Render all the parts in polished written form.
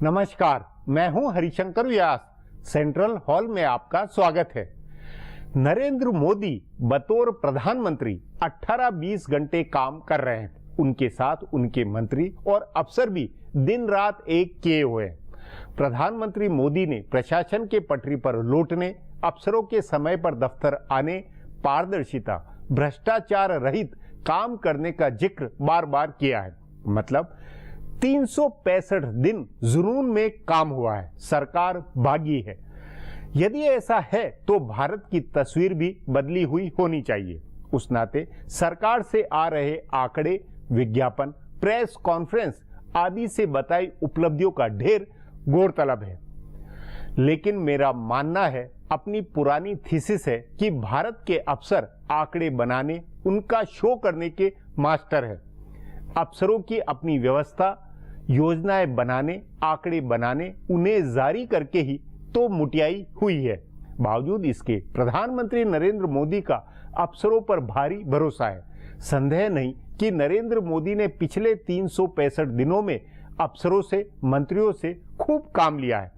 नमस्कार, मैं हूं हरिशंकर व्यास। सेंट्रल हॉल में आपका स्वागत है। नरेंद्र मोदी बतौर प्रधानमंत्री 18-20 घंटे काम कर रहे हैं। उनके साथ उनके मंत्री और अफसर भी दिन रात एक किए हुए हैं। प्रधानमंत्री मोदी ने प्रशासन के पटरी पर लौटने, अफसरों के समय पर दफ्तर आने, पारदर्शिता, भ्रष्टाचार रहित काम करने का जिक्र बार बार किया है। मतलब 365 दिन जुनून में काम हुआ है, सरकार भागी है। यदि ऐसा है तो भारत की तस्वीर भी बदली हुई होनी चाहिए। उस नाते सरकार से आ रहे आंकड़े, विज्ञापन, प्रेस कॉन्फ्रेंस आदि से बताई उपलब्धियों का ढेर गौरतलब है। लेकिन मेरा मानना है, अपनी पुरानी थीसिस है कि भारत के अफसर आंकड़े बनाने, उनका शो करने के मास्टर है। अफसरों की अपनी व्यवस्था, योजनाएं बनाने, आंकड़े बनाने, उन्हें जारी करके ही तो मुटियाई हुई है। बावजूद इसके प्रधानमंत्री नरेंद्र मोदी का अफसरों पर भारी भरोसा है। संदेह नहीं कि नरेंद्र मोदी ने पिछले 365 दिनों में अफसरों से, मंत्रियों से खूब काम लिया है।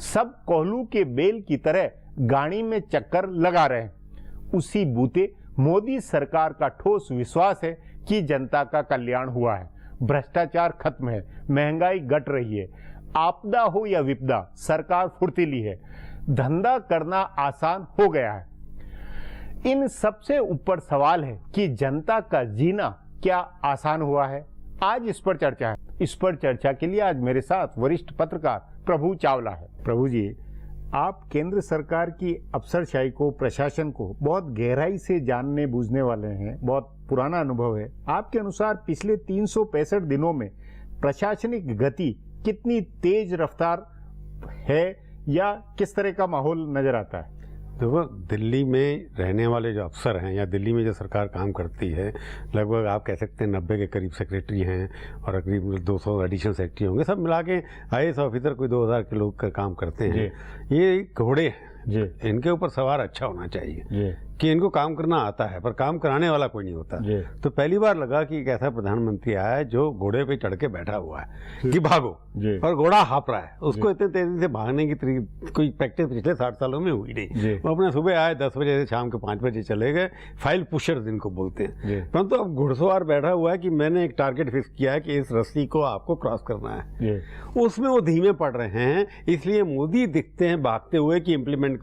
सब कोहलू के बेल की तरह गाड़ी में चक्कर लगा रहे हैं। उसी बूते मोदी सरकार का ठोस विश्वास है कि जनता का कल्याण हुआ है, भ्रष्टाचार खत्म है, महंगाई घट रही है, आपदा हो या विपदा सरकार फुर्तीली है, धंधा करना आसान हो गया है। इन सबसे ऊपर सवाल है कि जनता का जीना क्या आसान हुआ है? आज इस पर चर्चा है। इस पर चर्चा के लिए आज मेरे साथ वरिष्ठ पत्रकार प्रभु चावला है। प्रभु जी, आप केंद्र सरकार की अफसरशाही को, प्रशासन को बहुत गहराई से जानने बूझने वाले हैं, बहुत पुराना अनुभव है। आपके अनुसार पिछले 365 दिनों में प्रशासनिक गति कितनी तेज रफ्तार है या किस तरह का माहौल नजर आता है? देखो, दिल्ली में रहने वाले जो अफसर हैं या दिल्ली में जो सरकार काम करती है, लगभग आप कह सकते हैं 90 के करीब सेक्रेटरी हैं और करीब 200 एडिशनल सेक्रेटरी होंगे। सब मिला के IAS ऑफिसर कोई 2000 के लोग का काम करते हैं। ये घोड़े हैं, इनके ऊपर सवार अच्छा होना चाहिए कि इनको काम करना आता है, पर काम कराने वाला कोई नहीं होता। तो पहली बार लगा कि एक ऐसा प्रधानमंत्री आया है जो घोड़े पे चढ़ के बैठा हुआ है कि भागो, और घोड़ा हाँप रहा है। उसको इतने तेजी से भागने की कोई प्रैक्टिस पिछले 60 सालों में हुई नहीं। वो अपने सुबह आए 10 बजे से शाम के 5 बजे चले गए। फाइल पुशर जिनको बोलते हैं। परंतु अब घुड़सवार बैठा हुआ है कि मैंने एक टारगेट फिक्स किया है कि इस रस्सी को आपको क्रॉस करना है। उसमें वो धीमे पड़ रहे हैं। इसलिए मोदी दिखते हैं भागते हुए कि इम्प्लीमेंट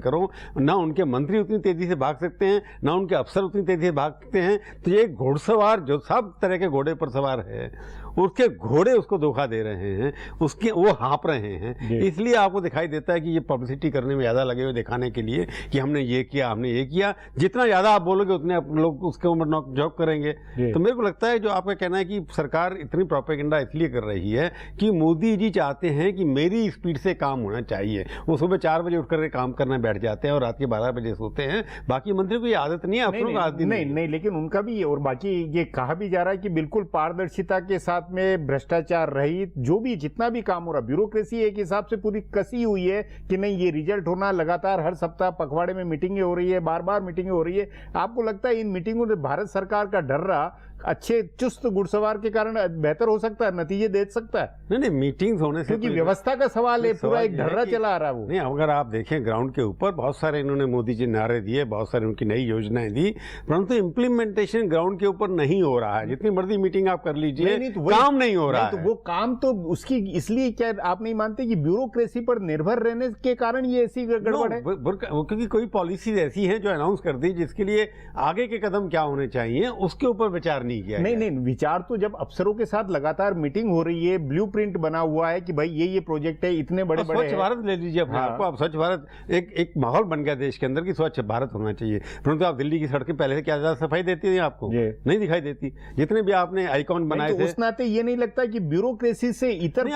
करो। ना उनके मंत्री उतनी तेजी से भाग सकते हैं, ना उनके अफसर उतनी तेजी से भाग सकते हैं। तो ये घोड़सवार जो सब तरह के घोड़े पर सवार है, उसके घोड़े उसको धोखा दे रहे हैं, उसके वो हाँप रहे हैं। इसलिए आपको दिखाई देता है कि ये पब्लिसिटी करने में ज्यादा लगे हुए, दिखाने के लिए कि हमने ये किया, हमने ये किया। जितना ज्यादा आप बोलोगे उतने लोग उसके ऊपर नॉक झोंक करेंगे। तो मेरे को लगता है जो आपका कहना है कि सरकार इतनी प्रोपेगेंडा इसलिए कर रही है कि मोदी जी चाहते हैं कि मेरी स्पीड से काम होना चाहिए। वो सुबह 4 बजे उठ करके काम करने बैठ जाते हैं और रात के 12 बजे सोते हैं। बाकी मंत्रियों को ये आदत नहीं है, अफसरों को आदत नहीं, लेकिन उनका भी और बाकी ये कहा भी जा रहा है कि बिल्कुल पारदर्शिता के साथ में भ्रष्टाचार रहित जो भी जितना भी काम हो रहा, ब्यूरोक्रेसी एक हिसाब से पूरी कसी हुई है कि नहीं ये रिजल्ट होना। लगातार हर सप्ताह पखवाड़े में मीटिंगें हो रही है, बार बार मीटिंगें हो रही है। आपको लगता है इन मीटिंगों से भारत सरकार का डर रहा अच्छे चुस्त घुड़सवार के कारण बेहतर हो सकता है, नतीजे दे सकता है? नहीं, मीटिंग्स होने से क्योंकि व्यवस्था का सवाल है, पूरा एक ढर्रा चला आ रहा है वो। नहीं, अगर आप देखें ग्राउंड के ऊपर बहुत सारे इन्होंने मोदी जी नारे दिए, बहुत सारी उनकी नई योजनाएं दी, परंतु इम्प्लीमेंटेशन ग्राउंड के ऊपर नहीं हो रहा है। जितनी मर्जी मीटिंग आप कर लीजिए, काम नहीं हो रहा है। तो वो काम तो उसकी इसलिए क्या आप नहीं मानते कि ब्यूरोक्रेसी पर निर्भर रहने के कारण ये ऐसी गड़बड़ है? क्योंकि कोई पॉलिसीज ऐसी हैं जो अनाउंस कर दी, जिसके लिए आगे के कदम क्या होने चाहिए उसके ऊपर विचार नहीं किया। नहीं, विचार तो जब अफसरों के साथ लगातार मीटिंग हो रही है, ब्लूप्रिंट बना हुआ है कि भाई ये प्रोजेक्ट है, इतने बड़े स्वच्छ भारत ले लीजिए अपने आपको। आप स्वच्छ भारत एक माहौल बन गया देश के अंदर कि स्वच्छ भारत होना चाहिए। परंतु आप दिल्ली की सड़कें पहले से क्या ज्यादा सफाई देती है आपको? नहीं दिखाई देती। जितने भी आपने आइकॉन बनाए थे, उस नाते ये नहीं लगता कि ब्यूरोक्रेसी से इतर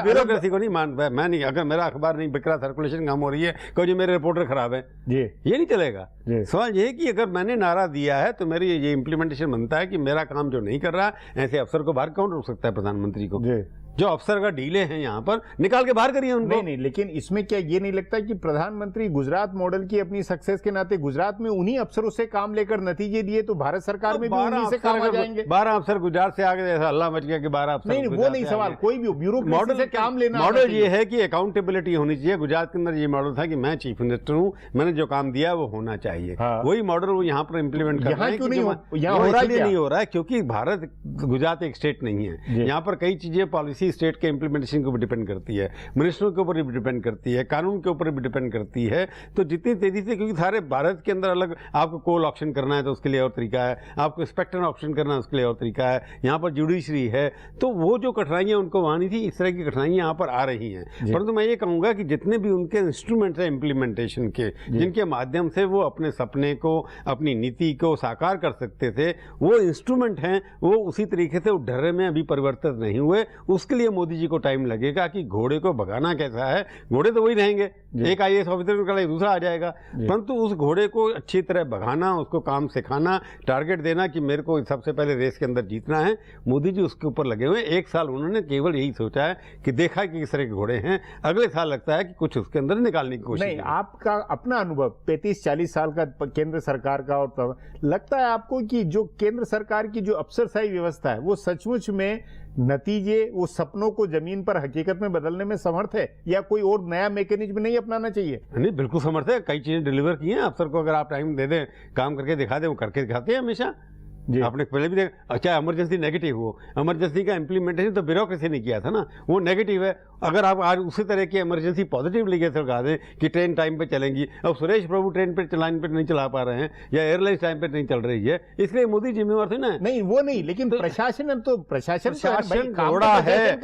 ब्यूरोक्रेसी को नहीं मान, मैं नहीं, अगर मेरा अखबार नहीं बिक रहा, सर्कुलेशन कम हो रही है, कहो जी मेरे रिपोर्टर खराब है, ये नहीं चलेगा। सवाल ये है कि अगर मैंने नारा दिया है तो मेरी ये इंप्लीमेंटेशन बनता है कि मेरा काम जो नहीं कर रहा, ऐसे अफसर को बाहर कौन रोक सकता है? प्रधानमंत्री को। जो अफसर का ढीले हैं यहाँ पर निकाल के बाहर करिए उनको। नहीं, लेकिन इसमें क्या ये नहीं लगता कि प्रधानमंत्री गुजरात मॉडल की अपनी सक्सेस के नाते गुजरात में उन्हीं अफसरों से काम लेकर नतीजे दिए, तो भारत सरकार में भी उन्हीं से काम आ जाएंगे। 12 अफसर गुजरात से आगे ऐसा अल्लाह मच गया कि 12 अफसर। नहीं, वो नहीं सवाल, कोई भी ब्यूरोक्रेसी से काम लेना। मॉडल ये है कि अकाउंटेबिलिटी होनी चाहिए। गुजरात के अंदर ये मॉडल था कि मैं चीफ मिनिस्टर हूँ, मैंने जो काम दिया वो होना चाहिए। वही मॉडल वो यहाँ पर इम्प्लीमेंट कर रहे हैं। क्यों नहीं हो रहा है? क्योंकि भारत गुजरात एक स्टेट नहीं है। यहाँ पर कई चीजें पॉलिसी स्टेट के इम्प्लीमेंटेशन के ऊपर डिपेंड करती है, मिनिस्टरों के ऊपर भी डिपेंड करती है, कानून के ऊपर भी डिपेंड करती है। तो जितनी तेजी से, क्योंकि सारे भारत के अंदर अलग, आपको कोल ऑप्शन करना है तो उसके लिए और तरीका है, आपको स्पेक्ट्रम ऑप्शन करना है उसके लिए और तरीका है, यहाँ पर जुडिशरी है। तो वो जो कठिनाइयां उनको वहां नहीं थी, इस तरह की कठिनाइयां यहाँ पर आ रही हैं। परंतु मैं ये कहूंगा कि जितने भी उनके इंस्ट्रूमेंट्स हैं इम्प्लीमेंटेशन के, जिनके माध्यम से वो अपने सपने को, अपनी नीति को साकार कर सकते थे, वो इंस्ट्रूमेंट हैं, वो उसी तरीके से उस ढर्रे में अभी परिवर्तित नहीं हुए। उसके लिए मोदी जी को टाइम लगेगा कि घोड़े को भगाना कैसा है। घोड़े तो वही रहेंगे, एक IAS ऑफिसर को कल दूसरा आ जाएगा, परंतु उस घोड़े को अच्छी तरह भगाना, उसको काम सिखाना, टारगेट देना कि मेरे को सबसे पहले रेस के अंदर जीतना है, मोदी जी उसके ऊपर लगे हुए। एक साल उन्होंने केवल यही सोचा है कि देखा कि किस तरह के घोड़े हैं, अगले साल लगता है कि कुछ उसके अंदर निकालने की कोशिश। नहीं, आपका अपना अनुभव 35-40 साल का केंद्र सरकार का, और लगता है आपको कि जो केंद्र सरकार की जो अफसरशाही व्यवस्था है वो सचमुच में नतीजे, वो सपनों को जमीन पर हकीकत में बदलने में समर्थ है, या कोई और नया मैकेनिज्म नहीं अपनाना चाहिए? नहीं, बिल्कुल समर्थ है। कई चीजें डिलीवर की हैं अफसर को, अगर आप टाइम दे दें, काम करके दिखा दें, वो करके दिखाते हैं हमेशा। आपने पहले भी देखा, अच्छा इमरजेंसी नेगेटिव हो, इमरजेंसी का इंप्लीमेंटेशन तो ब्यूरोक्रेसी ने किया था ना, वो नेगेटिव है। अगर आप आज उसी तरह की इमरजेंसी पॉजिटिव लेके लगा दें कि ट्रेन टाइम पे चलेंगी, अब सुरेश प्रभु ट्रेन पे लाइन पे नहीं चला पा रहे हैं, या एयरलाइंस टाइम पे नहीं चल रही है, इसलिए मोदी जिम्मेवार थे ना। नहीं, वो नहीं, लेकिन तो प्रशासन घोड़ा है,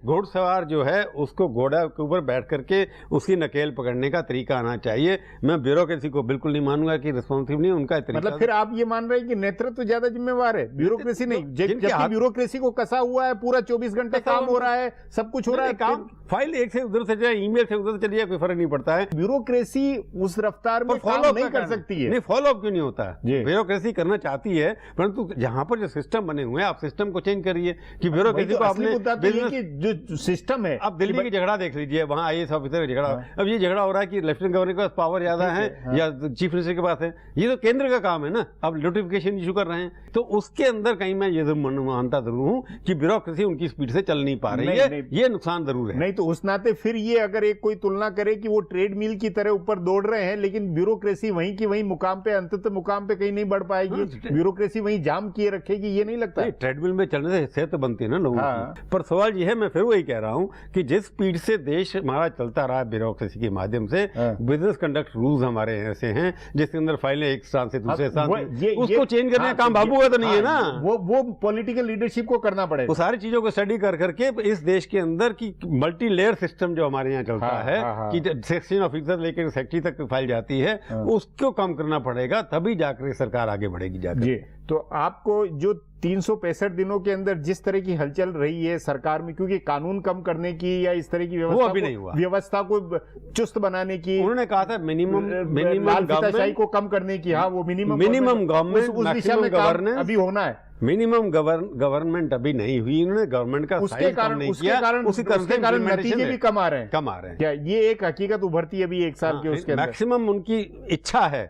घोड़सवार जो है उसको घोड़ा के ऊपर बैठ करके उसकी नकेल पकड़ने का तरीका आना चाहिए। मैं ब्यूरोक्रेसी को बिल्कुल नहीं मानूंगा कि रिस्पॉन्सिव नहीं उनका तरीका। मतलब फिर आप ये मान रहे हैं कि नेतृत्व ज्यादा जिम्मेवार है, ब्यूरोक्रेसी नहीं? जबकि ब्यूरोक्रेसी को कसा हुआ है, पूरा 24 घंटे काम हो रहा है, सब कुछ हो रहा है, काम फाइल एक से उधर से जाए, ईमेल से उधर चली जाए, कोई फर्क नहीं पड़ता है। ब्यूरोक्रेसी उस रफ्तार में काम नहीं कर सकती है। नहीं, फॉलो अप क्यों नहीं होता है? ब्यूरोक्रेसी करना चाहती है, परंतु जहां पर जो सिस्टम बने हुए हैं, आप सिस्टम को चेंज करिए कि ब्यूरोक्रेसी को आपने जो सिस्टम है। आप दिल्ली की झगड़ा देख लीजिए, वहां IAS ऑफिसर का झगड़ा। अब ये झगड़ा हो रहा है कि लेफ्टिनेंट गवर्नर के पास पावर ज्यादा है या चीफ मिनिस्टर के पास है। ये तो केंद्र का काम है ना, अब नोटिफिकेशन इशू कर रहे हैं, तो उसके अंदर कहीं मैं ये मानता जरूर हूं कि ब्यूरोक्रेसी उनकी स्पीड से चल नहीं पा रही है। ये नुकसान जरूर है। नहीं, तो उस नाते फिर ये अगर एक कोई तुलना करे कि वो ट्रेडमिल की तरह ऊपर दौड़ रहे हैं, लेकिन ब्यूरोक्रेसी वहीं की वहीं मुकाम पे, अंततः मुकाम पे कहीं नहीं बढ़ पाएगी, ब्यूरोक्रेसी वहीं जाम किए रखेगी, ये नहीं लगता? ट्रेडमिल में चलने से सेहत बनती है ना लोगों की। पर सवाल ये है, मैं फिर वही कह रहा हूं कि जिस स्पीड से देश हमारा चलता रहा ब्यूरोक्रेसी के माध्यम से, बिजनेस कंडक्ट रूल्स हमारे ऐसे हैं जिसके अंदर फाइलें एक स्थान से दूसरे स्थान, उसको चेंज करने का काम बाबू का तो नहीं है ना। वो पॉलिटिकल लीडरशिप को करना पड़ेगा। वो सारी चीजों को स्टडी कर करके इस देश के अंदर की मल्टी लेयर सिस्टम जो हमारे यहाँ चलता है कि सेक्शन ऑफिसर लेकर सेक्रेटरी तक फाइल जाती है, उसको कम करना पड़ेगा, तभी जाकर सरकार आगे बढ़ेगी जाकर। तो आपको जो 365 दिनों के अंदर जिस तरह की हलचल रही है सरकार में, क्योंकि कानून कम करने की या इस तरह की व्यवस्था को चुस्त बनाने की, उन्होंने कहा था मिनिमम लालफिताशाही को कम करने की, हाँ वो मिनिमम गवर्नमेंट उस दिशा में काम अभी होना है। मिनिमम गवर्नमेंट अभी नहीं हुई, इन्होंने गवर्नमेंट का साइज कम नहीं किया, उसके कारण नतीजे भी कम आ रहे हैं। क्या ये एक हकीकत उभरती है अभी एक साल के उसके अंदर? मैक्सिमम उनकी इच्छा है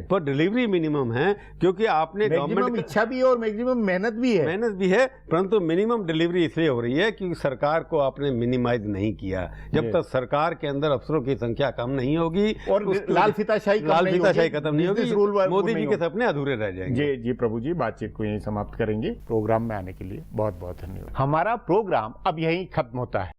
पर डिलीवरी मिनिमम है, क्योंकि आपने गवर्नमेंट इच्छा भी है और मैक्सिमम मेहनत भी है, परंतु मिनिमम डिलीवरी इसलिए हो रही है क्योंकि सरकार को आपने मिनिमाइज नहीं किया। जब तक सरकार के अंदर अफसरों की संख्या कम नहीं होगी और लालफिताशाही खत्म नहीं होगी, मोदी जी के सपने अधूरे रह जाएंगे। जी प्रभु जी, बातचीत को यहीं समाप्त करेंगे। प्रोग्राम में आने के लिए बहुत बहुत धन्यवाद। हमारा प्रोग्राम अब यहीं खत्म होता है।